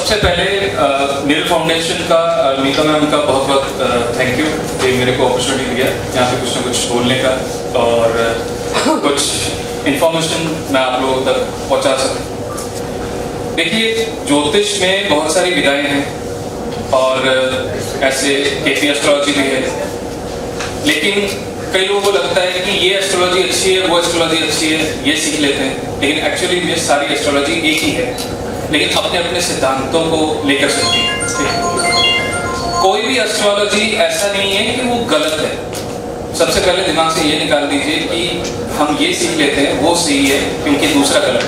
सबसे पहले मेरे फाउंडेशन का मीता मैम का बहुत बहुत थैंक यू कि मेरे को अपॉर्चुनिटी दिया यहाँ पे कुछ ना कुछ बोलने का और कुछ इंफॉर्मेशन मैं आप लोगों तक पहुँचा सकूँ। देखिए, ज्योतिष में बहुत सारी विधाएं हैं और ऐसे केपी एस्ट्रोलॉजी भी है, लेकिन कई लोगों को लगता है कि ये एस्ट्रोलॉजी अच्छी है, वो एस्ट्रोलॉजी अच्छी है, ये सीख लेते हैं, लेकिन एक्चुअली में सारी एस्ट्रोलॉजी एक ही है, लेकिन अपने अपने सिद्धांतों को लेकर चलती है। कोई भी एस्ट्रोलॉजी ऐसा नहीं है कि वो गलत है। सबसे पहले दिमाग से ये निकाल दीजिए कि हम ये सीख लेते हैं वो सही है क्योंकि दूसरा गलत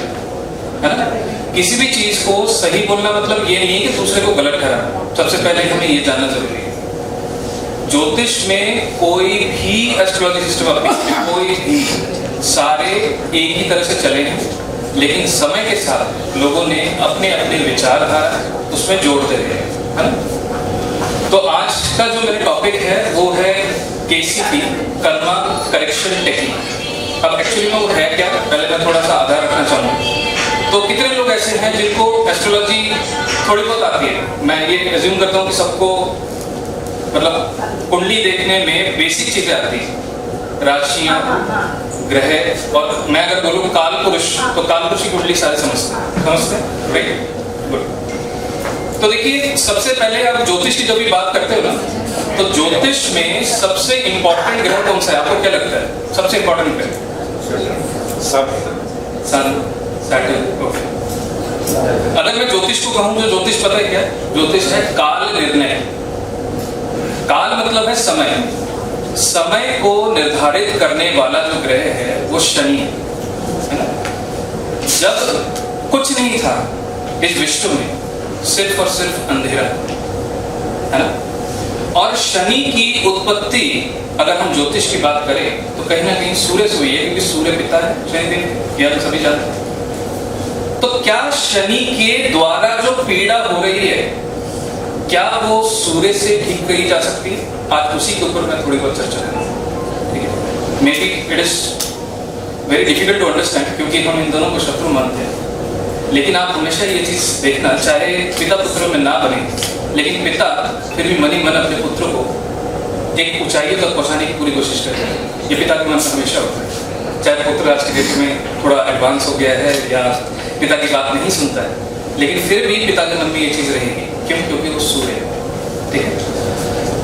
है ना। किसी भी चीज को सही बोलना मतलब ये नहीं है कि दूसरे को गलत ठहराना। सबसे पहले हमें ये जानना जरूरी है। ज्योतिष में कोई भी एस्ट्रोलॉजी सिस्टम कोई भी सारे एक ही तरह से चले हैं, लेकिन समय के साथ लोगों ने अपने अपने विचारधारा उसमें जोड़ते गए, है ना। तो आज का जो मेरा टॉपिक है वो है केसीपी, कर्मा करेक्शन टेक्निक। अब एक्चुअली में वो है क्या, पहले मैं थोड़ा सा आधार रखना चाहूँगा। तो कितने लोग ऐसे हैं जिनको एस्ट्रोलॉजी थोड़ी बहुत आती है? मैं ये एज्यूम करता हूँ कि सबको मतलब कुंडली देखने में बेसिक चीजें आती हैं, राशियां, ग्रह, और मैं अगर बोलूँ काल पुरुष तो काल पुरुष की कुंडली सारे समझते हैं, राइट? गुड। तो देखिए, सबसे पहले आप ज्योतिष की जब भी बात करते हो ना, तो ज्योतिष में सबसे इंपॉर्टेंट ग्रह कौन सा है? आपको क्या लगता है सबसे इंपॉर्टेंट ग्रह? सन, सैटर्न। ओके। अगर मैं ज्योतिष को कहूँ, जो ज्योतिष पता है क्या? ज्योतिष है काल निर्णय। काल मतलब है समय। समय को निर्धारित करने वाला जो ग्रह है वो शनि है ना। जब कुछ नहीं था इस विश्व में, सिर्फ और सिर्फ अंधेरा है ना, और शनि की उत्पत्ति अगर हम ज्योतिष की बात करें तो कहीं ना कहीं सूर्य से हुई है, क्योंकि सूर्य पिता है शनिदेव, यह तो सभी जानते हैं। तो क्या शनि के द्वारा जो पीड़ा हो रही है, क्या वो सूर्य से ठीक करी जा सकती है? आज उसी के ऊपर मैं थोड़ी बहुत चर्चा करूंगा, ठीक है। Maybe it is very difficult to understand, क्योंकि हम इन दोनों को शत्रु मानते हैं, लेकिन आप हमेशा ये चीज देखना, चाहे पिता पुत्र में ना बने, लेकिन पिता फिर भी मन ही मन अपने पुत्र को एक ऊंचाई तक पहुंचाने की पूरी कोशिश करते हैं। ये पिता के मन से हमेशा होता है। चाहे पुत्र आज के डेट में थोड़ा एडवांस हो गया है या पिता की बात नहीं सुनता है, लेकिन फिर भी पिता के मन में ये चीज रहेगी। क्यों? क्योंकि वो सूर्य है, ठीक है।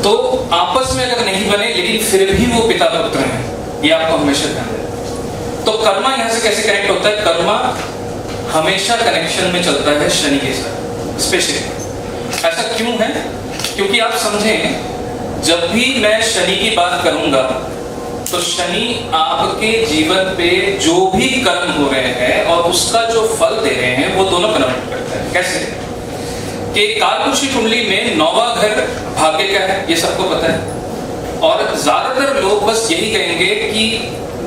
तो आपस में अगर नहीं बने, लेकिन फिर भी वो पिता पुत्र हैं, ये आपको हमेशा ध्यान देना। तो कर्मा यहां से कैसे कनेक्ट होता है? कर्मा हमेशा कनेक्शन में चलता है शनि के साथ, स्पेशली। ऐसा क्यों है? क्योंकि आप समझें, जब भी मैं शनि की बात करूंगा तो शनि आपके जीवन पे जो भी कर्म हो रहे हैं और उसका जो फल दे रहे हैं वो दोनों कनेक्ट करता है। कैसे? कि कालपुरुषी कुंडली में 9वां घर भाग्य का है, ये सबको पता है, और ज्यादातर लोग बस यही कहेंगे कि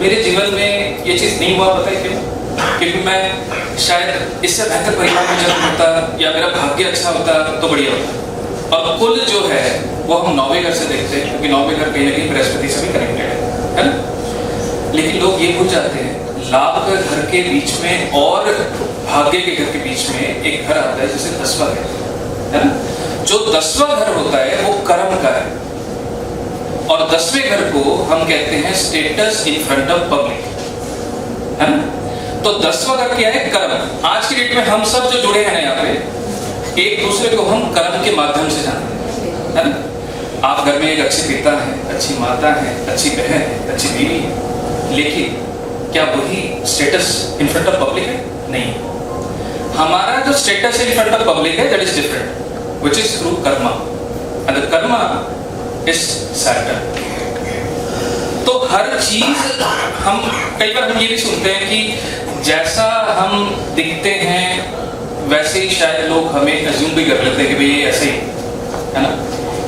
मेरे जीवन में ये चीज नहीं हुआ। पता है क्यों? क्योंकि मैं शायद इससे बेहतर परिवार में जन्म होता या मेरा भाग्य अच्छा होता तो बढ़िया होता। और कुल जो है वो हम 9वें घर से देखते हैं, क्योंकि 9वें घर कहीं ना कहीं बृहस्पति से भी कनेक्टेड है ना। लेकिन लोग ये भूल जाते हैं, लाभ के घर के बीच में और भाग्य के घर के बीच में एक घर आता है जिसे 10वां घर है ना। जो 10वां घर होता है वो कर्म का है, और 10वें घर को हम कहते हैं status in front of public, है ना। तो 10वां घर क्या है? कर्म। आज की डेट में हम सब जो जुड़े हैं ना यहाँ पे, एक दूसरे को हम कर्म के माध्यम से जानते हैं, है ना। आप घर में एक अच्छे पिता है, अच्छी माता है, अच्छी बहन है, अच्छी बीवी है, लेकिन क्या वही status in front of public है? नहीं। हमारा जो status in front of public है, that is different, which is through karma, and the karma is Saturn. तो हर चीज हम कई बार हम ये भी सुनते हैं कि जैसा हम दिखते हैं वैसे ही शायद लोग हमें अज्यूम भी कर लेते हैं कि भाई ये ऐसे ही है ना।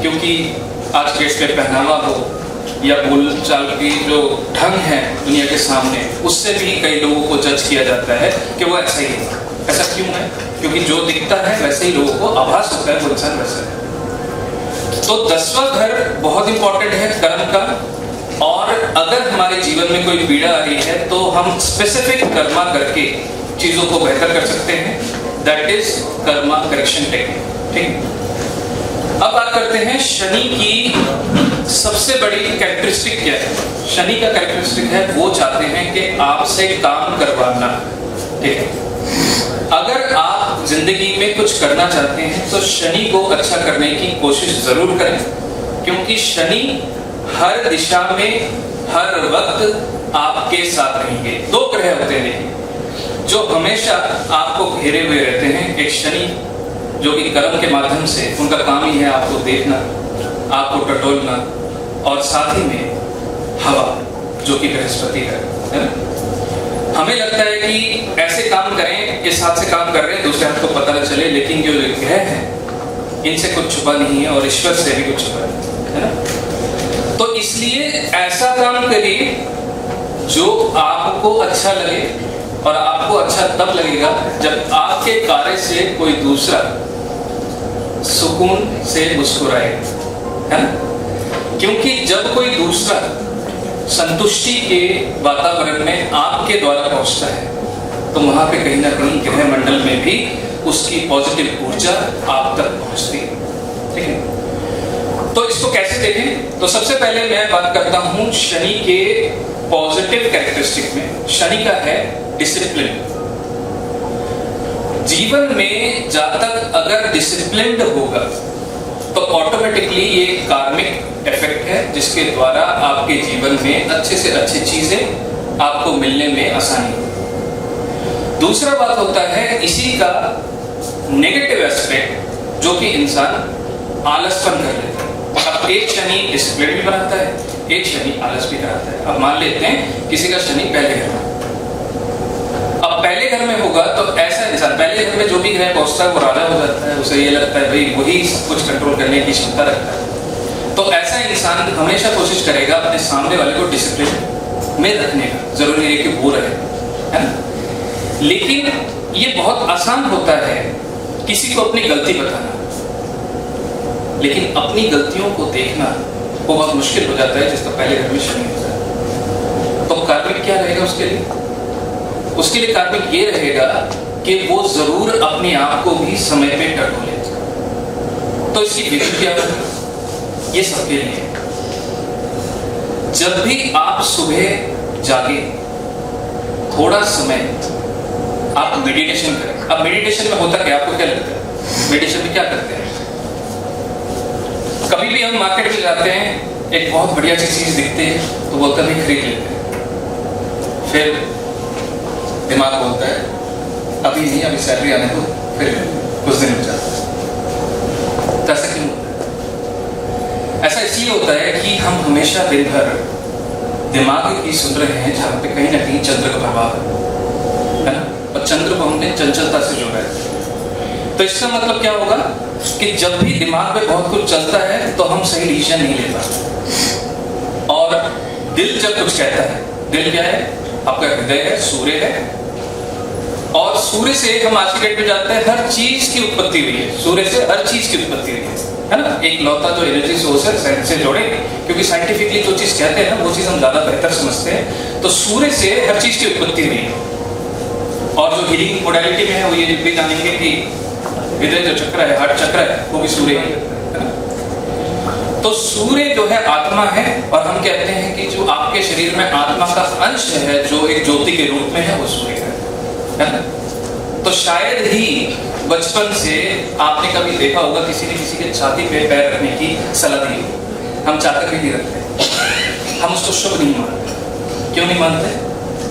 क्योंकि आज के इसके पहनावा हो या बोलचाल की जो ढंग है दुनिया के सामने, उससे भी कई लोगों को जज किया जाता है कि वो ऐसा ही है। ऐसा क्यों है? क्योंकि जो दिखता है वैसे ही लोगों को आभास होता है वो इंसान वैसा है। तो 10वां घर बहुत इंपॉर्टेंट है कर्म का, और अगर हमारे जीवन में कोई पीड़ा आ रही है तो हम स्पेसिफिक कर्मा करके चीजों को बेहतर कर सकते हैं। That is Karma correction technique. ठीक, अब बात करते हैं शनि की सबसे बड़ी कैरेक्टरिस्टिक क्या है। शनि का कैरेक्टरिस्टिक है, वो चाहते हैं कि आपसे काम करवाना। ठीक है, अगर आप जिंदगी में कुछ करना चाहते हैं तो शनि को अच्छा करने की कोशिश जरूर करें, क्योंकि शनि हर दिशा में हर वक्त आपके साथ रहेंगे। दो ग्रह होते हैं जो हमेशा आपको घेरे हुए रहते हैं। एक शनि जो कि कर्म के माध्यम से उनका काम ही है आपको देखना, आपको टटोलना, और साथ ही में हवा जो कि बृहस्पति है ना। हमें लगता है कि ऐसे काम करें, इस हाथ से काम कर रहे हैं, दूसरे हाथ को पता न चले, लेकिन जो ग्रह है इनसे कुछ छुपा नहीं है और ईश्वर से भी कुछ छुपा नहीं है ना। तो इसलिए ऐसा काम करिए जो आपको अच्छा लगे, और आपको अच्छा तब लगेगा जब आपके कार्य से कोई दूसरा सुकून से मुस्कुराए, है ना। क्योंकि जब कोई दूसरा संतुष्टि के वातावरण में आपके द्वारा पहुंचता है तो वहां पे कहीं ना कहीं ग्रह मंडल में भी उसकी पॉजिटिव ऊर्जा आप तक पहुंचती है। ठीक है, तो इसको कैसे देखें? तो सबसे पहले मैं बात करता हूं शनि के पॉजिटिव कैरेक्टरिस्टिक में। शनि का है डिसिप्लिन। जीवन में जब तक अगर डिसिप्लिन्ड होगा तो ऑटोमेटिकली ये कार्मिक इफेक्ट है, जिसके द्वारा आपके जीवन में अच्छे से अच्छी चीजें आपको मिलने में आसानी हो। दूसरा बात होता है इसी का नेगेटिव एस्पेक्ट, जो कि इंसान आलसपन कर लेता है। अब एक शनि डिसिप्लिन भी बनाता है, एक शनि आलस भी कराता है। अब मान लेते हैं किसी का शनि पहले घर में, अब पहले घर में होगा तो ऐसा इंसान, पहले घर में जो भी ग्रह पहुंचता है वो राजा हो जाता है, उसे ये लगता है भाई वही कुछ कंट्रोल करने की क्षमता रखता है। तो ऐसा इंसान हमेशा कोशिश करेगा अपने सामने वाले को डिसिप्लिन में रखने का, जरूरी है कि वो रहे, है ना। लेकिन ये बहुत आसान होता है किसी को अपनी गलती बताना, लेकिन अपनी गलतियों को देखना वो बहुत मुश्किल हो जाता है जिसका पहले घर में शनि होता है। तो कार्मिक क्या रहेगा उसके लिए? उसके लिए कार्मिक ये रहेगा कि वो जरूर अपने आप को भी समय पे टटोले। तो इसकी विधि क्या है? ये सबके लिए जब भी आप सुबह जागे थोड़ा समय आप मेडिटेशन करें। अब मेडिटेशन में होता क्या, आपको क्या लगता है मेडिटेशन में क्या करते हैं? कभी भी हम मार्केट में जाते हैं, एक बहुत बढ़िया सी चीज दिखती है तो बोलते हैं खरीद लेते हैं, फिर दिमाग बोलता है अभी नहीं, अभी सैलरी आने दो, फिर कुछ दिन हो जाता है। तो ऐसा क्यों होता है? ऐसा इसलिए होता है कि हम हमेशा दिन भर दिमाग की सुन रहे हैं जहां पे कहीं ना कहीं चंद्र का प्रभाव है ना, और चंद्र को हमने चंचलता से जोड़ा है। तो इसका मतलब क्या होगा कि जब भी दिमाग में बहुत कुछ चलता है तो हम सही डिसीजन नहीं ले पाते। और दिल जब कुछ कहता है, दिल क्या है? आपका हृदय है, सूर्य है, और सूर्य से हम आज की डेट में जानते हैं हर चीज की उत्पत्ति हुई है। सूर्य से हर चीज की उत्पत्ति हुई है ना। एक लौता जो एनर्जी सोर्स है साइंस से जोड़े, क्योंकि साइंटिफिकली जो चीज कहते हैं ना वो चीज हम ज्यादा बेहतर समझते हैं। तो सूर्य से हर चीज की उत्पत्ति हुई है। और जो हीलिंग मोडालिटी में है वो ये भी जानेंगे कि हृदय जो चक्र है, हार्ट चक्र है, वो भी सूर्य है ना। तो सूर्य जो है आत्मा है, और हम कहते हैं कि जो आपके शरीर में आत्मा का अंश है जो एक ज्योति के रूप में है वो सूर्य है ना। तो शायद ही बचपन से आपने कभी देखा होगा किसी ने किसी के छाती पे पैर रखने की सलाह दी हो। हम चाहकर भी नहीं रखते, हम उसको शुभ नहीं मानते। क्यों नहीं मानते?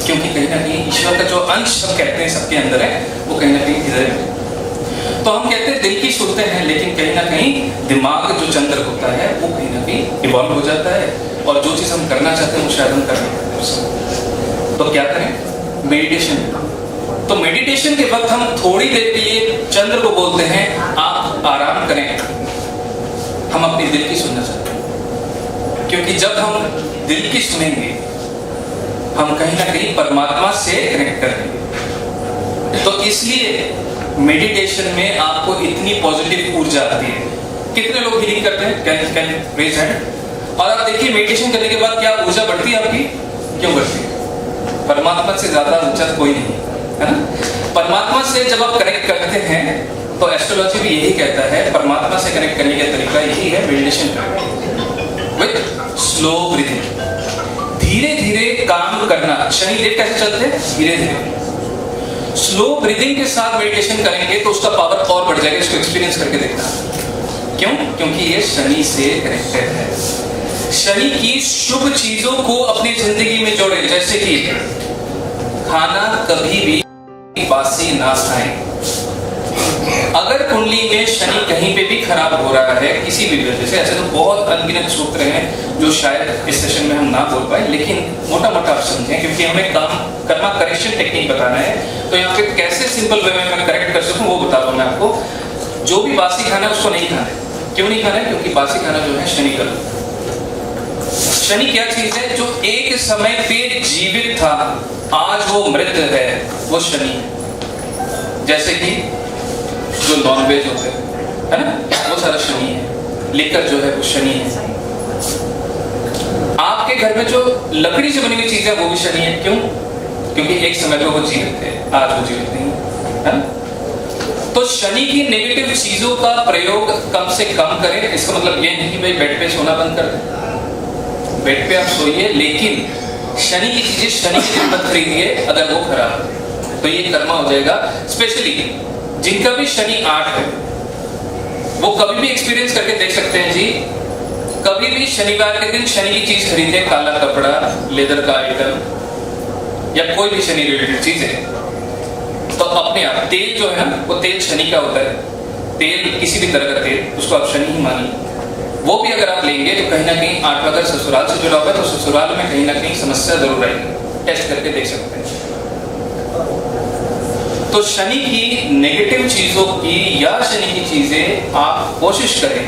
क्योंकि कहीं ना कहीं ईश्वर का जो अंश हम कहते हैं सबके अंदर है वो कहीं ना कहीं हृदय में। तो हम कहते हैं दिल की सुनते हैं, लेकिन कहीं ना कहीं दिमाग जो चंद्र होता है वो कहीं ना कहीं इवॉल्व हो जाता है, और जो चीज हम करना चाहते हैं वो शायद हम कर नहीं पाते। तो क्या करें? मेडिटेशन। तो मेडिटेशन के वक्त हम थोड़ी देर के लिए चंद्र को बोलते हैं आप आराम करें, हम अपने दिल की सुनना चाहते हैं। क्योंकि जब हम दिल की सुनेंगे हम कहीं ना कहीं परमात्मा से कनेक्ट करेंगे। तो इसलिए मेडिटेशन में आपको इतनी पॉजिटिव ऊर्जा आती है। कितने लोग हीलिंग करते हैं? Can raise hand. और आप देखिए मेडिटेशन करने के बाद क्या ऊर्जा बढ़ती है आपकी? क्यों बढ़ती है? परमात्मा से ज्यादा ऊंचा कोई नहीं, है ना? परमात्मा से जब आप कनेक्ट करते हैं तो एस्ट्रोलॉजी भी यही कहता है, परमात्मा से कनेक्ट करने का तरीका यही है, मेडिटेशन विद स्लो ब्रीथिंग, धीरे धीरे काम करना। शनिदेव कैसे चलते हैं? धीरे धीरे। स्लो ब्रीदिंग के साथ मेडिटेशन करेंगे तो उसका पावर और बढ़ जाएगा। इसको एक्सपीरियंस करके देखना। क्यों? क्योंकि ये शनि से कनेक्टेड है। शनि की शुभ चीजों को अपनी जिंदगी में जोड़े, जैसे कि खाना कभी भी बासी ना खाएं। अगर कुंडली में शनि कहीं पे भी खराब हो रहा है किसी भी वजह से, ऐसे तो बहुत अनगिनत सूत्र हैं जो शायद इस सेशन में हम ना बोल पाए, लेकिन मोटा मोटा आप समझें, क्योंकि हमें काम करना, करेक्शन टेक्निक बताना है, तो यहाँ पे कैसे सिंपल वे में मैं करेक्ट कर सकूं वो बता रहा हूं मैं आपको। जो भी बासी खाना है उसको नहीं खाना है। क्यों नहीं खाना है? क्योंकि बासी खाना जो है शनि का। शनि क्या चीज है? जो एक समय पे जीवित था, आज वो मृत है, वो शनि है। जैसे कि जो नॉनवेज होते हैं, है ना, वो सारा शनि है। लिकर जो है वो शनि है। आपके घर में जो लकड़ी से बनी हुई चीजें वो भी शनि है। क्यों? क्योंकि एक समय पे वो जीवित थे, आज वो जीवित नहीं है ना? तो शनि की नेगेटिव चीजों का प्रयोग कम से कम करें। इसका मतलब ये नहीं कि भाई बेड पे सोना बंद कर दें, बेड पे आप सोइए, लेकिन शनि की चीजें शनि की मत खरीदिए अगर वो खराब है, तो ये कर्मा हो जाएगा। स्पेशली जिनका भी शनि 8 है वो कभी भी एक्सपीरियंस करके देख सकते हैं जी। कभी भी शनिवार के दिन शनि की चीज खरीदे, काला कपड़ा, लेदर का आइटम या कोई भी शनि रिलेटेड चीज है, तो अपने आप तेल जो है ना, वो तेल शनि का होता है। तेल किसी भी तरह का तेल, उसको आप शनि ही मानिए। वो भी अगर आप लेंगे तो कहीं ना कहीं 8 अगर ससुराल से जुड़ा हुआ है तो ससुराल में कहीं ना कहीं समस्या जरूर आएगी। टेस्ट करके देख सकते हैं। तो शनि की नेगेटिव चीजों की या शनि की चीजें आप कोशिश करें,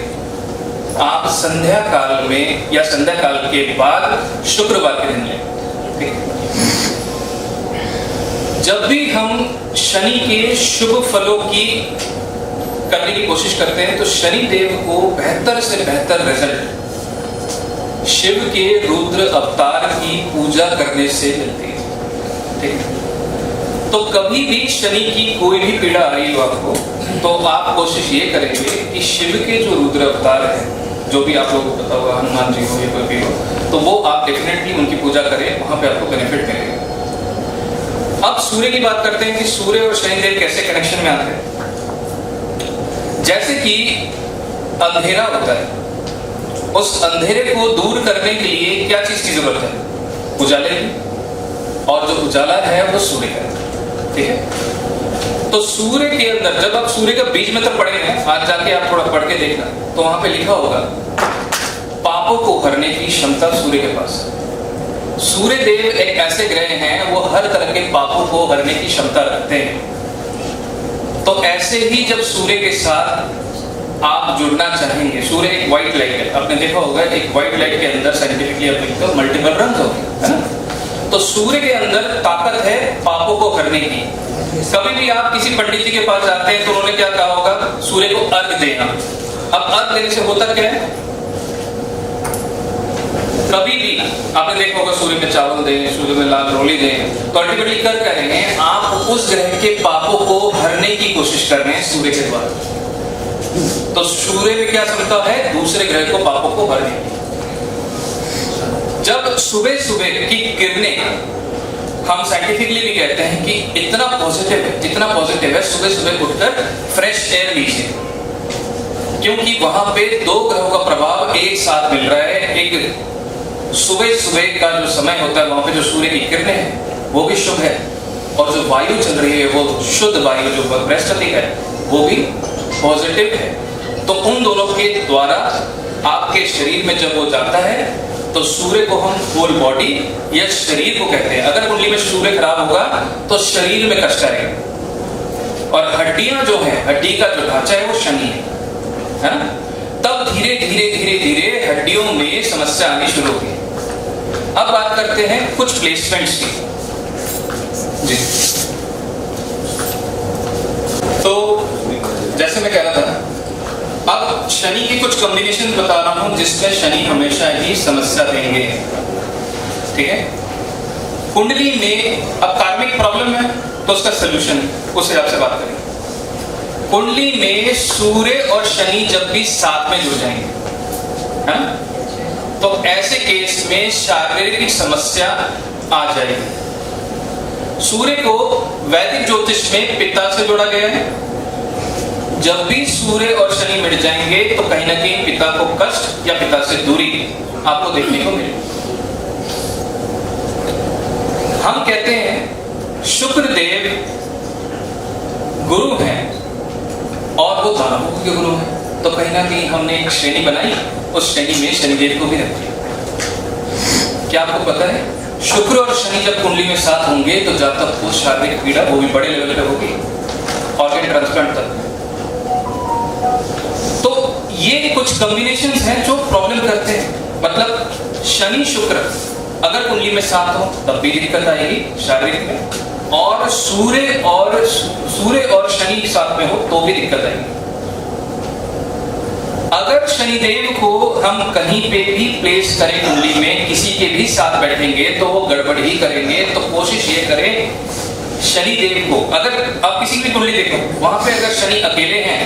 आप संध्या काल में या संध्या काल के बाद शुक्रवार के दिन लें। जब भी हम शनि के शुभ फलों की करने की कोशिश करते हैं तो शनि देव को बेहतर से बेहतर रिजल्ट शिव के रुद्र अवतार की पूजा करने से मिलती है। ठीक है? तो कभी भी शनि की कोई भी पीड़ा आ रही हो आपको, तो आप कोशिश ये करेंगे कि शिव के जो रुद्र अवतार है, जो भी आप लोगों को पता होगा, हनुमान जी हो या कोई भी हो, तो वो आप डेफिनेटली उनकी पूजा करें, वहां पे आपको बेनिफिट मिलेगा। अब सूर्य की बात करते हैं कि सूर्य और शनिदेव कैसे कनेक्शन में आते हैं। जैसे कि अंधेरा होता है, उस अंधेरे को दूर करने के लिए क्या चीज की जरूरत है? उजाले की। और जो उजाला है वो सूर्य का। ठीक है? तो सूर्य के अंदर जब आप सूर्य का बीज मंत्र पढ़ेंगे, आज जाके आप थोड़ा पढ़ के देखना, तो वहां पे लिखा होगा पापों को हरने की क्षमता सूर्य के पास है। सूर्य देव एक ऐसे ग्रह हैं, वो हर तरह के पापों को हरने की क्षमता रखते हैं। तो ऐसे ही जब सूर्य के साथ आप जुड़ना चाहेंगे, सूर्य एक व्हाइट लाइट है, आपने देखा होगा एक व्हाइट लाइट के अंदर साइंटिफिकली आप देखते हो मल्टीपल रंग होते हैं, है ना? तो सूर्य के अंदर ताकत है पापों को हरने की। कभी भी आप किसी पंडित जी के पास जाते हैं तो उन्होंने क्या कहा होगा? सूर्य को अर्घ देना। अब अर्घ देने से होता क्या है? कभी भी आपने देखा होगा सूर्य में चावल दें, सूर्य में लाल रोली दें, तो अल्टीमेटली कर रहे हैं आप उस ग्रह के पापों को हरने की कोशिश कर रहे हैं सूर्य के द्वारा। तो सूर्य में क्या क्षमता है? दूसरे ग्रह को पापों को हरने की। जब सुबह सुबह की किरणें, हम साइंटिफिकली भी कहते हैं कि इतना पॉजिटिव है, सुबह सुबह उठकर फ्रेश एयर लीजिए, क्योंकि वहां पे दो ग्रहों का प्रभाव एक साथ मिल रहा है। एक सुबह सुबह का जो समय होता है, वहां पे जो सूर्य की किरणें हैं वो भी शुभ है, और जो वायु चल रही है वो शुद्ध वायु जो बृहस्पति है वो भी पॉजिटिव है। तो उन दोनों के द्वारा आपके शरीर में जब वो जाता है तो सूर्य को हम होल बॉडी या शरीर को कहते हैं। अगर कुंडली में सूर्य खराब होगा तो शरीर में कष्ट आएगा, और हड्डियां जो है, हड्डी का जो ढांचा है वो शनि है ना? तब धीरे धीरे धीरे धीरे हड्डियों में समस्या आनी शुरू होगी। अब बात करते हैं कुछ प्लेसमेंट्स की। जी, तो जैसे मैं कह रहा था, अब शनि की कुछ कॉम्बिनेशन बता रहा हूं जिसमें शनि हमेशा ही समस्या देंगे। ठीक है? कुंडली में अब कार्मिक प्रॉब्लम है तो उसका सोल्यूशन उस हिसाब से बात करेंगे। कुंडली में सूर्य और शनि जब भी साथ में जुड़ जाएंगे, है ना, तो ऐसे केस में शारीरिक समस्या आ जाएगी। सूर्य को वैदिक ज्योतिष में पिता से जोड़ा गया है। जब भी सूर्य और शनि मिट जाएंगे तो कहीं ना कहीं पिता को कष्ट या पिता से दूरी आपको देखने को मिलेगी। हम कहते हैं शुक्र देव गुरु हैं और वो दानवों के गुरु हैं, तो कहीं ना कहीं हमने एक श्रेणी बनाई, उस श्रेणी में शनिदेव को भी रख दिया। क्या आपको पता है शुक्र और शनि जब कुंडली में साथ होंगे तो जातक को शारीरिक पीड़ा वो भी बड़े लेवल पे होगी, ऑर्गन ट्रांसप्लांट तक। तो ये कुछ कॉम्बिनेशंस हैं जो प्रॉब्लम करते हैं। मतलब शनि शुक्र अगर कुंडली में साथ हो तब भी दिक्कत आएगी शारीरिक में, और सूर्य और शनि साथ में हो तो भी दिक्कत आएगी। अगर शनिदेव को हम कहीं पे भी प्लेस करें कुंडली में, किसी के भी साथ बैठेंगे तो वो गड़बड़ ही करेंगे। तो कोशिश ये करें शनिदेव को, अगर आप किसी की कुंडली देखो वहां पे अगर शनि अकेले हैं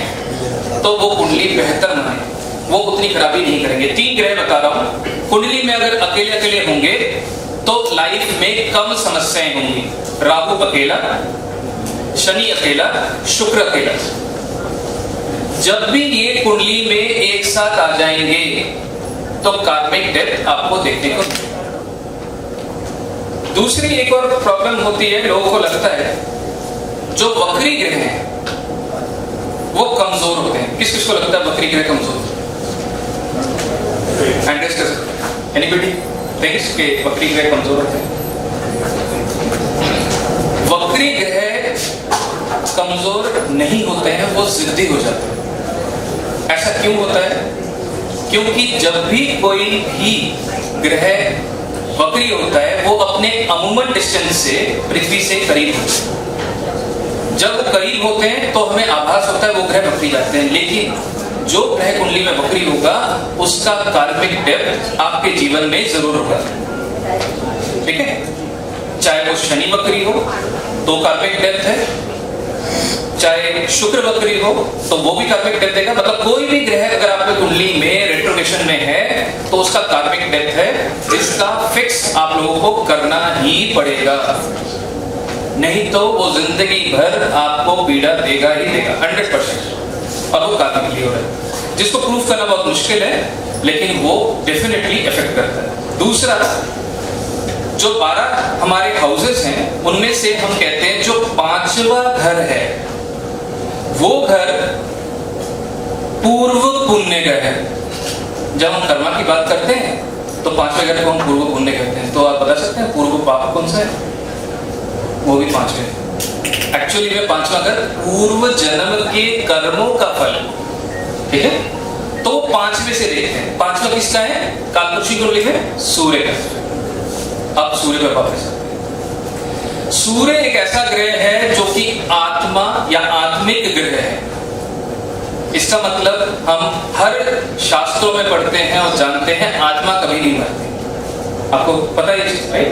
तो वो कुंडली बेहतर बनाए, वो उतनी खराबी नहीं करेंगे। 3 ग्रह बता रहा हूं, कुंडली में अगर अकेले अकेले होंगे तो लाइफ में कम समस्याएं होंगी। राहु अकेला, शनि अकेला, शुक्र अकेला। जब भी ये कुंडली में एक साथ आ जाएंगे तो कार्मिक डेथ आपको देखने को मिलेगा। दूसरी एक और प्रॉब्लम होती है, लोगों को लगता है जो वक्री ग्रह हैं वो कमजोर होते हैं। किस किस को लगता है वक्री ग्रह कमजोर? एनीबॉडी थिंक्स के वक्री ग्रह कमजोर होते हैं? वक्री ग्रह कमजोर नहीं होते हैं, वो जिद्दी हो जाते हैं। ऐसा क्यों होता है? क्योंकि जब भी कोई भी ग्रह वक्री होता है वो अपने अमूमन डिस्टेंस से पृथ्वी से करीब होते हैं। जब वो करीब होते हैं तो हमें आभास होता है वो ग्रह वक्री जाते हैं, लेकिन जो ग्रह कुंडली में वक्री होगा उसका कार्मिक डेप्थ आपके जीवन में जरूर होगा। ठीक है, चाहे वो शनि वक्री हो तो कार्मिक डेप्थ है, चाहे शुक्र वक्री हो तो वो भी कार्मिक डेप्थ देगा। मतलब कोई भी ग्रह अगर आपके कुंडली में रेट्रोग्रेशन में है तो उसका कार्मिक डेप्थ है, जिसका फिक्स आप लोगों को करना ही पड़ेगा, नहीं तो वो जिंदगी भर आपको पीड़ा देगा ही देगा 100%। और वो कार्मिक लिए हो रहा है, जिसको प्रूफ करना बहुत मुश्किल है, लेकिन वो डेफिनेटली इफेक्ट करता है। दूसरा, जो 12 हमारे हाउसेस हैं उनमें से हम कहते हैं जो 5वां घर है वो घर पूर्व पुण्य ग्रह है। जब हम कर्मा की बात करते हैं तो 5वें घर को हम पूर्व पुण्य कहते हैं। तो आप बता सकते हैं पूर्व पाप कौन सा है? वो भी 5वें। एक्चुअली में 5वां घर पूर्व जन्म के कर्मों का फल, ठीक है। तो 5वें से देखते हैं 5वां किसका है? कालपुरुषी कुंडली में सूर्य का। अब सूर्य पर वापस सूर्य एक ऐसा ग्रह है जो कि आत्मा या आत्मिक ग्रह है। इसका मतलब हम हर शास्त्रों में पढ़ते हैं और जानते हैं आत्मा कभी नहीं मरती। आपको पता है ये चीज भाई,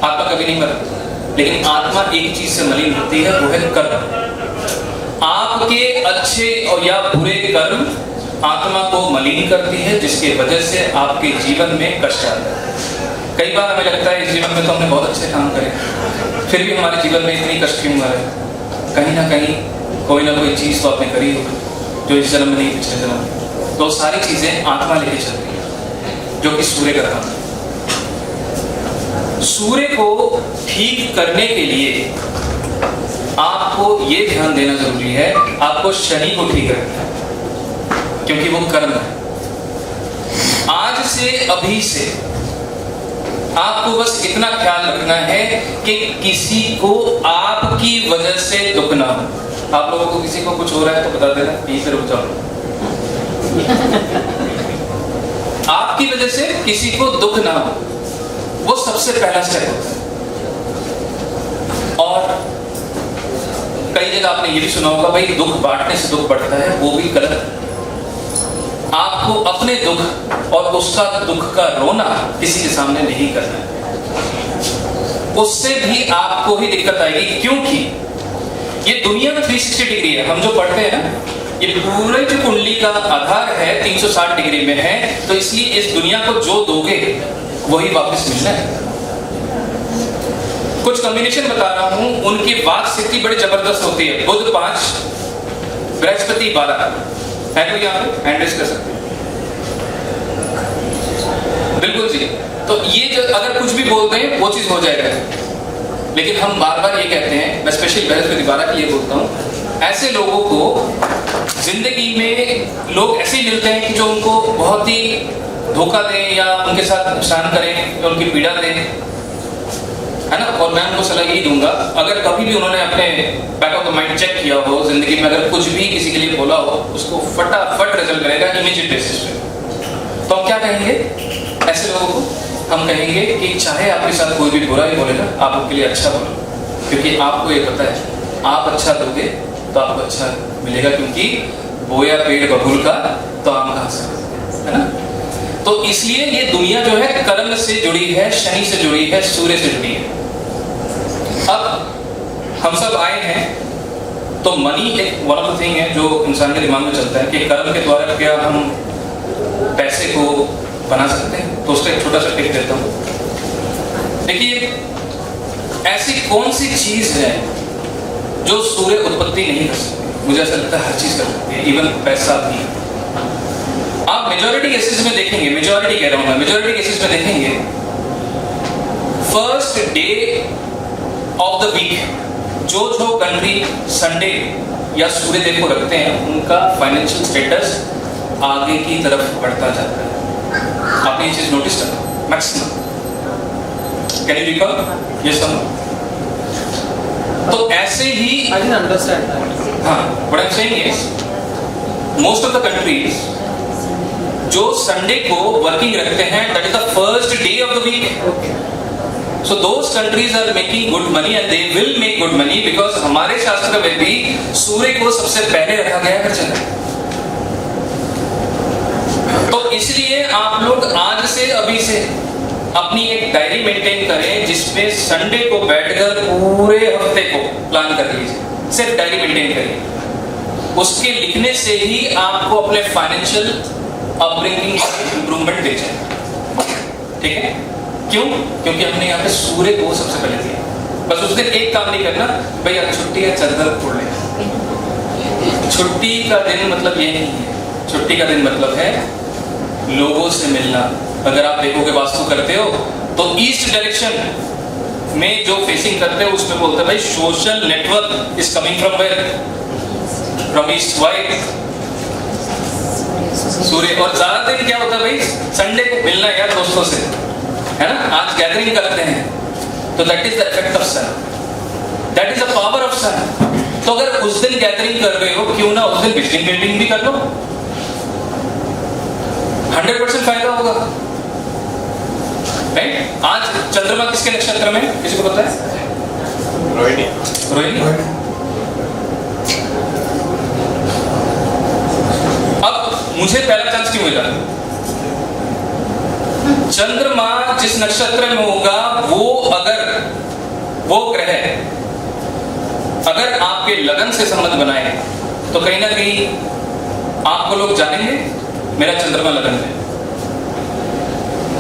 आत्मा कभी नहीं मरती, लेकिन आत्मा एक चीज से मलिन होती है, वो है कर्म। आपके अच्छे और या बुरे कर्म आत्मा को मलिन करती है, जिसके वजह से आपके जीवन में कष्ट आता है। कई बार हमें लगता है इस जीवन में तो हमने बहुत अच्छे काम करे, फिर भी हमारे जीवन में इतनी कष्ट क्यों आ रहा है? कहीं ना कहीं कोई ना कोई चीज तो आपने करी होगी जो इस जन्म में नहीं पिछले जन्म में। तो सारी चीजें आत्मा लेके चल रही है, जो कि सूर्य का काम है। सूर्य को ठीक करने के लिए आपको ये ध्यान देना जरूरी है, आपको शनि को ठीक करना है, क्योंकि वो कर्म है। आज से अभी से आपको बस इतना ख्याल रखना है कि किसी को आपकी वजह से दुख ना हो। आप लोगों को किसी को कुछ हो रहा है तो बता देना, यहीं से रुक जाओ। आपकी वजह से किसी को दुख ना हो, वो सबसे पहला स्टेप होता है। और कई जगह आपने ये भी सुना होगा भाई दुख बांटने से दुख बढ़ता है, वो भी गलत है। आपको अपने दुख और उसका दुख का रोना किसी के सामने नहीं करना है, उससे भी आपको ही दिक्कत आएगी। क्योंकि ये दुनिया में 360 डिग्री है। हम जो पढ़ते हैं ना, ये पूरे जो कुंडली का आधार है 360 डिग्री में है, तो इसलिए इस दुनिया को जो दोगे वही वापस मिलना है। कुछ कॉम्बिनेशन बता रहा हूं, उनकी वाक स्थिति बड़ी जबरदस्त होती है। बुध 5, बृहस्पति 12 है। कोई यहाँ पे हैंड रेज कर सकते हैं? बिल्कुल जी। तो ये जो अगर कुछ भी बोलते हैं वो चीज हो जाएगा। लेकिन हम बार बार ये कहते हैं, मैं स्पेशली बृहस्पति 12 के लिए बोलता हूँ, ऐसे लोगों को जिंदगी में लोग ऐसे ही मिलते हैं कि जो उनको बहुत ही धोखा दें या उनके साथ नुकसान करें या उनकी पीड़ा दें, है ना। और मैं उनको सलाह यही दूंगा, अगर कभी भी उन्होंने अपने back of the mind check किया हो जिंदगी में, अगर कुछ भी किसी के लिए बोला हो, उसको फटाफट रिजल्ट करेगा इमीडिएट बेसिस पे। तो हम क्या कहेंगे ऐसे लोगों को? हम कहेंगे कि चाहे आपके साथ कोई भी बुरा ही बोलेगा, आप उनके लिए अच्छा बोलो, क्योंकि आपको ये पता है आप अच्छा दोगे तो आपको अच्छा मिलेगा, क्योंकि बोया पेड़ बबूल का तो आम कहां से, है ना। तो इसलिए ये दुनिया जो है कर्म से जुड़ी है, शनि से जुड़ी है, सूर्य से जुड़ी है। अब हम सब आए हैं तो मनी एक वन ऑफ द थिंग है जो इंसान के दिमाग में चलता है कि कर्म के द्वारा क्या हम पैसे को बना सकते हैं। तो उसका एक छोटा सा टिप देता हूं। देखिए, ऐसी कौन सी चीज है जो सूर्य उत्पत्ति नहीं कर सकती? मुझे ऐसा लगता है हर चीज कर सकती है, इवन पैसा भी। आप मेजॉरिटी केसेस में देखेंगे, मेजॉरिटी कह रहा हूं मैं, मेजॉरिटी केसेस में देखेंगे first day of the week जो कंट्री संडे या सूर्य देव को रखते हैं, उनका फाइनेंशियल स्टेटस आगे की तरफ बढ़ता जाता है। आपने ये चीज नोटिस करा maximum? Can you recall? Yes sir. तो ऐसे ही I didn't understand that. हाँ, what I'm saying is most of the countries जो संडे को वर्किंग रखते हैं, that is the first day of the week. Okay. So those countries are making good money and they will make good money because हमारे शास्त्र में भी सूर्य को सबसे पहले रखा गया है हर जगह। तो इसलिए आप लोग आज से अभी से अपनी एक डायरी मेंटेन करें जिसमें संडे को बैठकर पूरे हफ्ते को प्लान कर लीजिए। सिर्फ डायरी मेंटेन करिए, उसके लिखने से ही आपको अपने फाइनेंशियल अपब्रिंगिंग इंप्रूवमेंट दे जाए। ठीक है? क्यों? क्योंकि हमने यहाँ पे सूर्य को सबसे पहले दिया। बस उस दिन एक काम नहीं करना, भैया छुट्टी है चद्दर फोड़ लेना। छुट्टी का दिन मतलब ये नहीं है। छुट्टी का दिन मतलब है लोगों से मिलना। अगर आप देखोगे वास्तु करते हो तो ईस्ट डायरेक्शन में जो फेसिंग करते हो उसमें बोलते हैं भाई social network is coming from where? From east. Why? सूर्य। और ज्यादा दिन क्या होता है भाई? संडे को मिलना है यार दोस्तों से, है ना। आज गैदरिंग करते हैं तो that is the effect of sun, that is the power of sun. तो अगर उस दिन गैदरिंग कर रहे हो, क्यों ना उस दिन बिजली बिल्डिंग भी कर लो, 100% फायदा होगा। राइट? आज चंद्रमा किसके नक्षत्र में, किसी को पता है? रोहिणी। रोहिणी। अब मुझे पहला चांस क्यों मिला? चंद्रमा जिस नक्षत्र में होगा वो ग्रह अगर आपके लगन से संबंध बनाए तो कहीं ना कहीं आपको लोग जानेंगे मेरा चंद्रमा लगन है।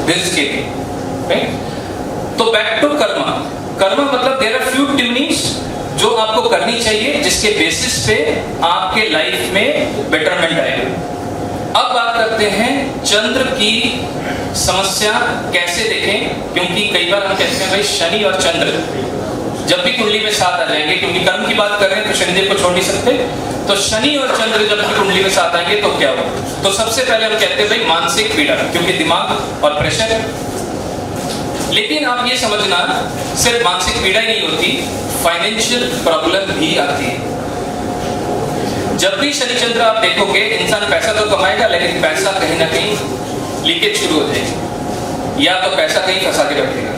दिस के तो बैक टू कर्मा। कर्मा मतलब देयर आर फ्यू ट्यूनिंग्स जो आपको करनी चाहिए जिसके बेसिस पे आपके लाइफ में बेटरमेंट आएगा। अब बात करते हैं चंद्र की समस्या कैसे देखें, क्योंकि कई बार हम कहते हैं भाई शनि और चंद्र जब भी कुंडली में साथ आ जाएंगे, क्योंकि कर्म की बात कर रहे हैं तो शनिदेव को छोड़ नहीं सकते, तो शनि और चंद्र जब भी कुंडली में साथ आएंगे तो क्या होगा? तो सबसे पहले हम कहते हैं भाई मानसिक पीड़ा, क्योंकि दिमाग और प्रेशर है। लेकिन आप ये समझना सिर्फ मानसिक पीड़ा ही नहीं होती, फाइनेंशियल प्रॉब्लम भी आती है। जब भी शनि चंद्र आप देखोगे इंसान पैसा तो कमाएगा लेकिन पैसा कहीं ना कहीं लीकेज शुरू हो जाएगी या तो पैसा कहीं फंसा के रखेगा।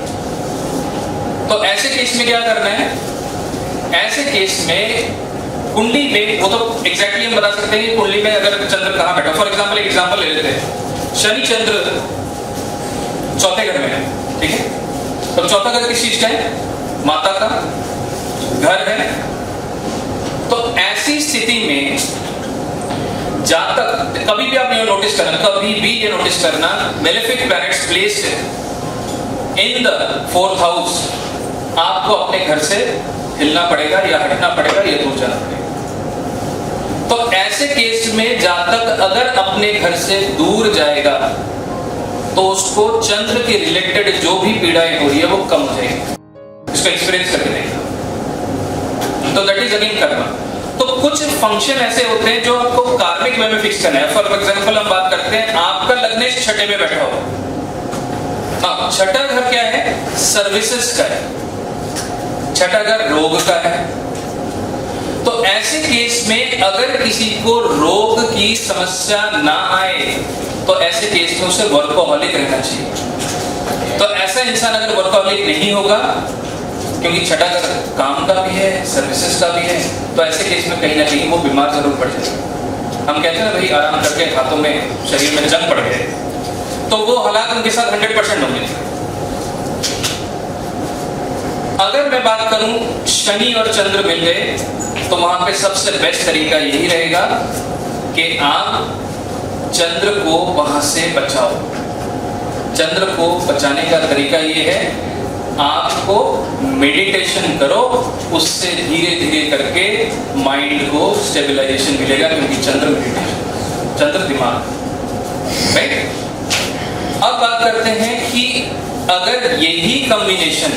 तो ऐसे केस में क्या करना है? ऐसे केस में कुंडली में वो तो एग्जैक्टली हम बता सकते हैं कि कुंडली में अगर चंद्र कहाँ बैठा। फॉर एग्जाम्पल एक एग्जाम्पल ले लेते हैं, शनि चंद्र चौथे घर में है, ठीक है। तो चौथा घर किस चीज का है? माता का घर है, तो ऐसी स्थिति में जहां तक कभी भी आप ये नोटिस करना, कभी भी ये नोटिस करना, malefic planets placed in the 4th house, आपको अपने घर से हिलना पड़ेगा या हटना पड़ेगा या दूर जाना पड़ेगा। तो ऐसे केस में जहां तक अगर अपने घर से दूर जाएगा तो उसको चंद्र के रिलेटेड जो भी पीड़ाएं हो रही है वो कम हो जाएगी। इसको एक्सपीरियंस करके देखना। तो दैट इज अगेन कर्मा। तो कुछ फंक्शन ऐसे होते हैं जो आपको कार्मिक वे में फिक्स करना है। फॉर एग्जांपल हम बात करते हैं, आपका लग्नेश छठे में बैठा हो, हाँ, छठा घर क्या है? सर्विसेज का है, छठा घर रोग का है। तो ऐसे केस में अगर किसी को रोग की समस्या ना आए तो ऐसे केस में उसे वर्कोहॉलिक रहना चाहिए। तो ऐसा इंसान अगर वर्कोहॉलिक नहीं होगा, क्योंकि छठा घर काम का भी है, सर्विसेज का भी है, तो ऐसे केस में कहीं ना कहीं वो बीमार जरूर पड़ जाएगा। हम कहते हैं भाई आराम करके हाथों में शरीर में जंग पड़ गए, तो वो हालात उनके साथ 100% होंगे। अगर मैं बात करूं शनि और चंद्र मिल गए तो वहां पे सबसे बेस्ट तरीका यही रहेगा कि आप चंद्र को वहां से बचाओ। चंद्र को बचाने का तरीका ये है, आपको मेडिटेशन करो, उससे धीरे धीरे करके माइंड को स्टेबलाइजेशन मिलेगा, क्योंकि चंद्र मेडिटेशन, चंद्र दिमाग, राइट। अब बात करते हैं कि अगर यही कॉम्बिनेशन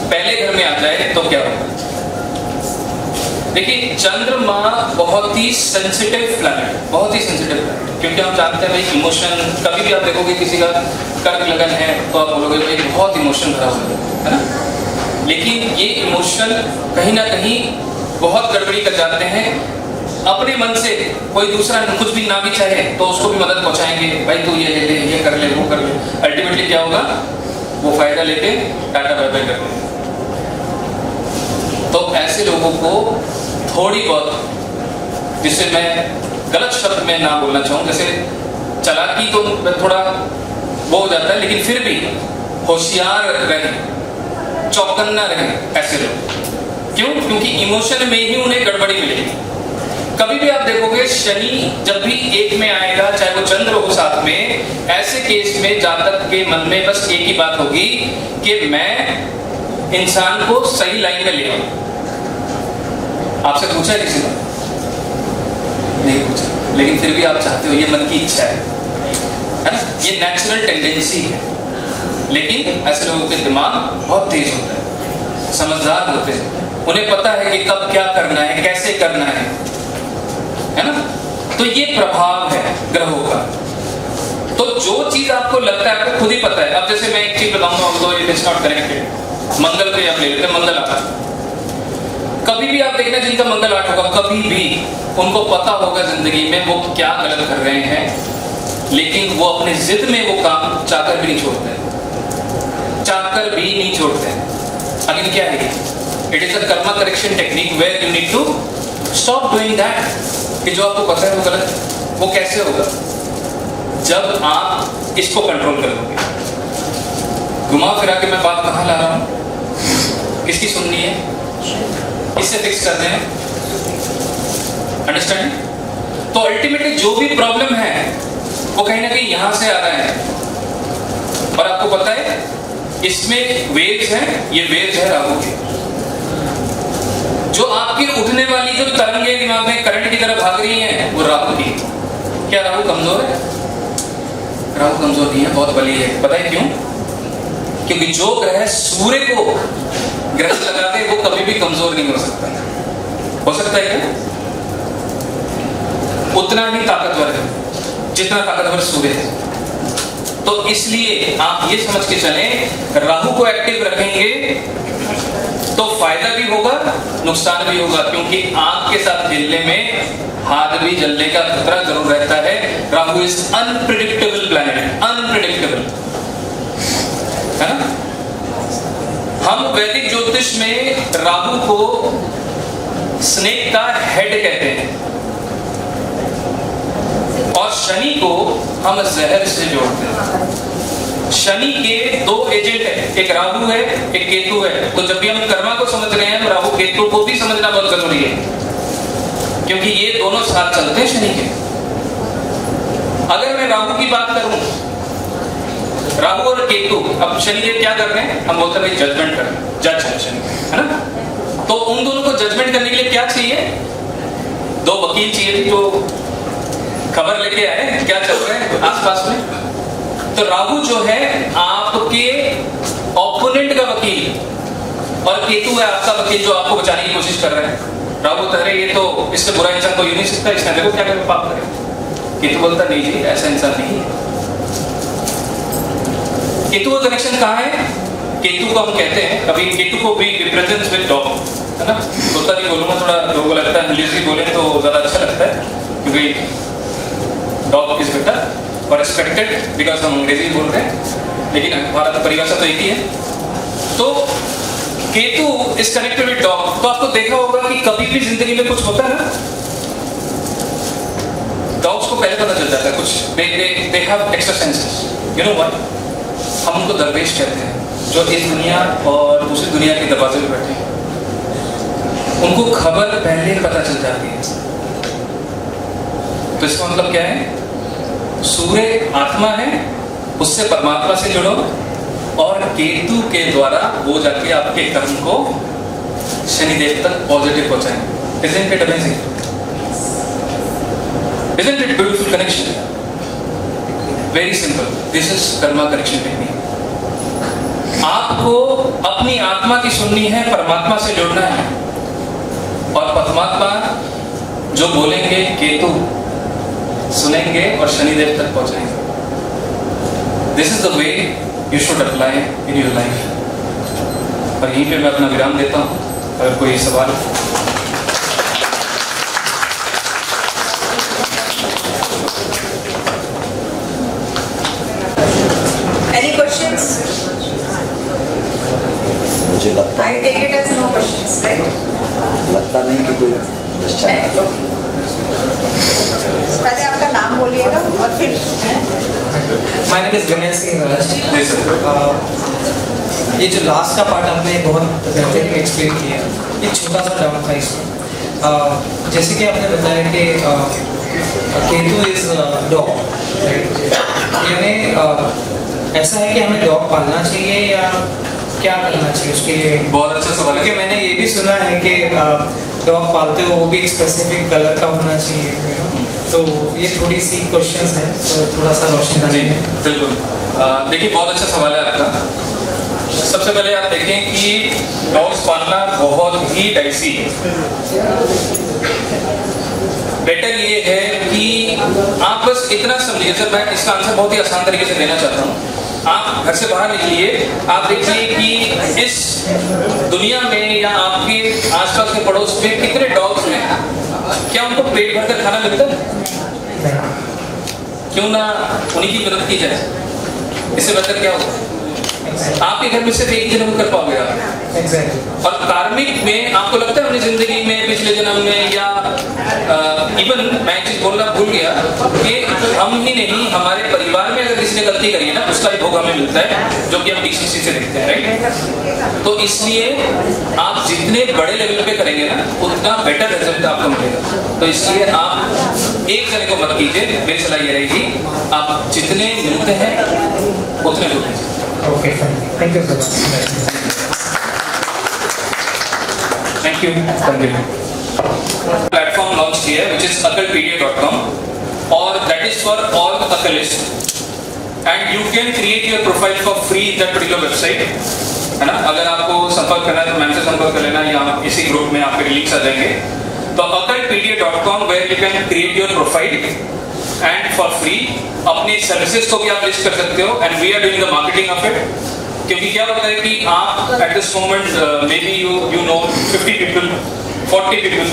पहले घर में आ जाए तो क्या होगा। देखिए चंद्रमा बहुत ही सेंसिटिव प्लैनेट, बहुत ही सेंसिटिव प्लैनेट, क्योंकि हम जानते हैं भाई इमोशन, कभी भी आप देखोगे किसी का कर्क लगन है तो आप बोलोगे भाई बहुत इमोशन भरा हुआ है ना, लेकिन ये इमोशन कहीं ना कहीं बहुत गड़बड़ी कर जाते हैं। अपने मन से कोई दूसरा कुछ भी ना भी चाहे तो उसको भी मदद पहुंचाएंगे, भाई तू ये ले ले, ये कर ले, वो कर ले। अल्टीमेटली क्या होगा, वो फायदा लेके टाटा बाय बाय कर ले। तो ऐसे लोगों को थोड़ी बहुत, जिसे मैं गलत शब्द में ना बोलना चाहूँ, जैसे चालाकी तो थोड़ा वो हो जाता है, लेकिन फिर भी होशियार रहें, चौकन्ना रहें ऐसे लोग। क्यों? क्योंकि इमोशन में ही उन्हें गड़बड़ी मिलेगी। कभी भी आप देखोगे शनि जब भी एक में आएगा, चाहे वो चंद्र हो साथ में, ऐसे केस में जातक के मन में बस एक ही बात होगी कि मैं इंसान को सही लाइन में ले आऊं। आपसे पूछा है किसी ने? नहीं पूछा, लेकिन फिर भी आप चाहते हो, ये मन की इच्छा है ना, ये नेचुरल टेंडेंसी है। लेकिन ऐसे लोगों के दिमाग बहुत तेज होता है, समझदार होते हैं, उन्हें पता है कि कब क्या करना है, कैसे करना है ना। तो ये प्रभाव है ग्रहों का। तो जो चीज आपको लगता है आपको खुद ही पता है। अब जैसे मैं एक चीज बताऊंगा, इट इज नॉट कनेक्टेड, मंगल पे आप ले लेते हैं, मंगल आता, कभी भी आप देखना जिनका मंगल आठ होगा, कभी भी उनको पता होगा जिंदगी में वो क्या गलत कर रहे हैं, लेकिन वो अपने जिद में वो काम चाहकर भी नहीं छोड़ते, चाहकर भी नहीं छोड़ते। अगेन क्या है, it is a karma correction technique where you need to stop doing that. कि जो आपको पता है वो गलत, वो कैसे होगा, जब आप इसको कंट्रोल कर लोगे। घुमा फिरा के मैं बात कहां ला रहा हूं, किसकी सुननी है, इससे फिक्स करते हैं, अंडरस्टैंड। तो अल्टीमेटली जो भी प्रॉब्लम है वो कहीं ना कहीं यहां से आ रहा है, और आपको पता है इसमें वेव्स हैं, ये वेव्स है राहु के। जो आपकी उठने वाली जो तरंगें दिमाग में करंट की तरफ भाग रही हैं वो राहु की। क्या राहु कमजोर है? राहु कमजोर नहीं है, बहुत बली है। पता है क्यों? क्योंकि जो ग्रह सूर्य को ग्रह लगाते वो कभी भी कमजोर नहीं हो सकता। हो सकता है क्या? उतना ही ताकतवर है जितना ताकतवर सूर्य है। तो इसलिए आप ये समझ के चलें, राहु को एक्टिव रखेंगे तो फायदा भी होगा, नुकसान भी होगा, क्योंकि आग के साथ खेलने में हाथ भी जलने का खतरा जरूर रहता है। Rahu is unpredictable planet, unpredictable, है ना। हम वैदिक ज्योतिष में राहु को स्नेक का हेड कहते हैं, और शनि को हम जहर से जोड़ते हैं। शनि के दो एजेंट है, एक राहु है, एक केतु है। तो जब भी हम कर्मा को समझ रहे हैं, राहु केतु को भी समझना बहुत जरूरी है। क्योंकि ये दोनों साथ चलते हैं शनि के। अगर मैं राहु की बात करूं, राहु और केतु, अब शनिदेव क्या कर रहे हैं, हम बोलते हैं भाई जजमेंट कर रहे हैं, जज है शनि, है ना। तो उन दोनों को जजमेंट करने के लिए क्या चाहिए, दो वकील चाहिए जो खबर लेके आए क्या चल रहा है आसपास में। तो राहु जो है आपके ओपोनेंट का वकील और केतु है आपका वकील जो आपको बचाने की कोशिश कर रहा है। राहु बोलता है ये तो इससे बुरा इंसान कोई नहीं सकता, इसने देखो क्या क्या पाप करे। केतु बोलता नहीं जी ऐसा इंसान नहीं है। केतु का कनेक्शन कहाँ है, केतु को हम कहते हैं, कभी केतु को भी रिप्रेजेंट्स विद डॉग, है ना। तोता नहीं बोलूंगा, थोड़ा लोगों को लगता है इंग्लिश बोले तो ज्यादा अच्छा लगता है, क्योंकि डॉग इज बेटर और रिस्पेक्टेड बिकॉज हम अंग्रेजी बोल रहे हैं, लेकिन हमारा तो परिभाषा तो एक ही है। तो Ketu is connected with dog. तो आपको देखा होगा कि कभी भी जिंदगी में कुछ होता है ना, डॉग्स को पहले पता चल जाता है कुछ, they have extra senses, you know why. हम उनको दरवेश कहते हैं जो इस दुनिया और दूसरी दुनिया के दरवाजे पे बैठे हैं, उनको खबर पहले पता चल जाती है। तो इसका मतलब क्या है, सूर्य आत्मा है, उससे परमात्मा से जुड़ो, और केतु के द्वारा वो जाके आपके कर्म को शनिदेव तक पॉजिटिव पहुंचाएंगे। Isn't it amazing? Isn't it beautiful connection? Very simple. This is karma connection technique. आपको अपनी आत्मा की सुननी है, परमात्मा से जुड़ना है, और परमात्मा जो बोलेंगे केतु सुनेंगे और शनिदेव तक पहुंचाएंगे। This is the way you should apply in your life. और यहीं पे मैं अपना विराम देता हूँ। अगर कोई सवाल, Any questions? मुझे लगता I take it as no questions, right? लगता नहीं कि कोई question है। पहले आपका नाम बोलिएगा और फिर My name is Ganesh Singh Raj. ये जो लास्ट का पार्ट आपने बहुत बेहतरीन एक्सप्लेन किया, एक छोटा सा डाउट था इसमें। जैसे कि आपने बताया कि केतु इज डॉग, यानी ऐसा है कि हमें डॉग पालना चाहिए या क्या करना चाहिए उसके लिए? बहुत अच्छा सवाल है। क्योंकि मैंने ये भी सुना है कि डॉग पालते हो वो भी एक स्पेसिफिक कलर का होना चाहिए, तो ये थोड़ी सी क्वेश्चंस हैं, तो थोड़ा सा रोशनी डालिए। बिल्कुल। देखिए बहुत अच्छा सवाल है आपका। सबसे पहले आप देखें कि डॉग्स पालना बहुत ही डाइसी है। बेटर ये है कि आप बस इतना समझिए, सर मैं इसका आंसर बहुत ही आसान तरीके से देना चाहता हूँ। आप घर से बाहर निकलिए, आप देखिए कि इस दुनिया में या आपके आसपास के पड़ोस में कितने डॉग्स हैं, क्या उनको पेट भरकर खाना मिलता है? क्यों ना उन्हीं की मदद की जाए, इससे बेहतर क्या होगा? आपके घर में सिर्फ एक ही जन्म कर पाओगे आप। और कार्मिक में आपको लगता है अपनी जिंदगी में पिछले जन्म में या इवन मैं एक चीज बोलना भूल गया कि हम ही नहीं, हमारे परिवार में अगर किसी ने गलती करी है ना, उसका भी भोग हमें मिलता है, जो कि हम DCC से देखते हैं, राइट। तो इसलिए आप जितने बड़े लेवल पे करेंगे ना, उतना बेटर रिजल्ट आपको मिलेगा। तो इसलिए आप एक जने को मत कीजिए, मेरी सलाह ये रहेगी, आप जितने मिलते हैं उतने लोग। Okay, thank you so much. Thank you. Platform launch किया है which is occultpedia.com, और that is for all occultists, and you can create your profile for free in that particular website, है ना। अगर आपको संपर्क करना है तो मैम से संपर्क कर लेना, या इसी ग्रुप में आपके लिंक्स आ जाएंगे। तो occultpedia.com where you can create your profile and for free अपनी सर्विसेज को भी आप लिस्ट कर सकते हो, and we are doing the marketing of it। क्योंकि क्या होता है कि आप at this moment maybe you know 50 people, 40 people,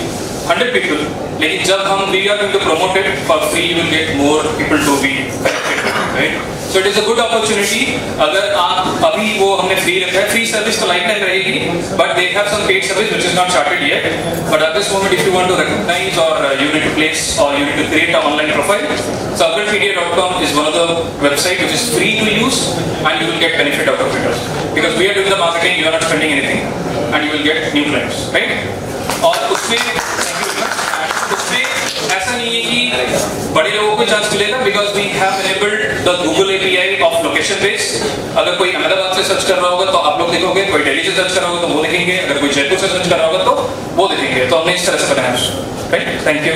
100 people, लेकिन जब हम we are going to promote it for free, you will get more people to be connected, right? So it is a good opportunity। अगर आप अभी वो हमने free रखा है, फ्री सर्विस तो लाइफ टाइम रहेगी, but they have some paid service which is not started yet, but at this moment if you want to recognize or you need to place or you need to create an online profile, so occultpedia.com is one of the website which is free to use, and you will get benefit out of it also, because we are doing the marketing, you are not spending anything, and you will get new clients, right? और उसमें नहीं है कि बड़े लोगों को chance मिलेगा, because we have enabled the Google API of location based. अगर कोई अहमदाबाद से सर्च कर रहा होगा तो आप लोग देखोगे, कोई दिल्ली से सर्च कर रहा होगा तो वो देखेंगे, अगर कोई जयपुर से सर्च कर रहा होगा तो वो देखेंगे। तो हमने इस तरह से बनाया, राइट। Thank you.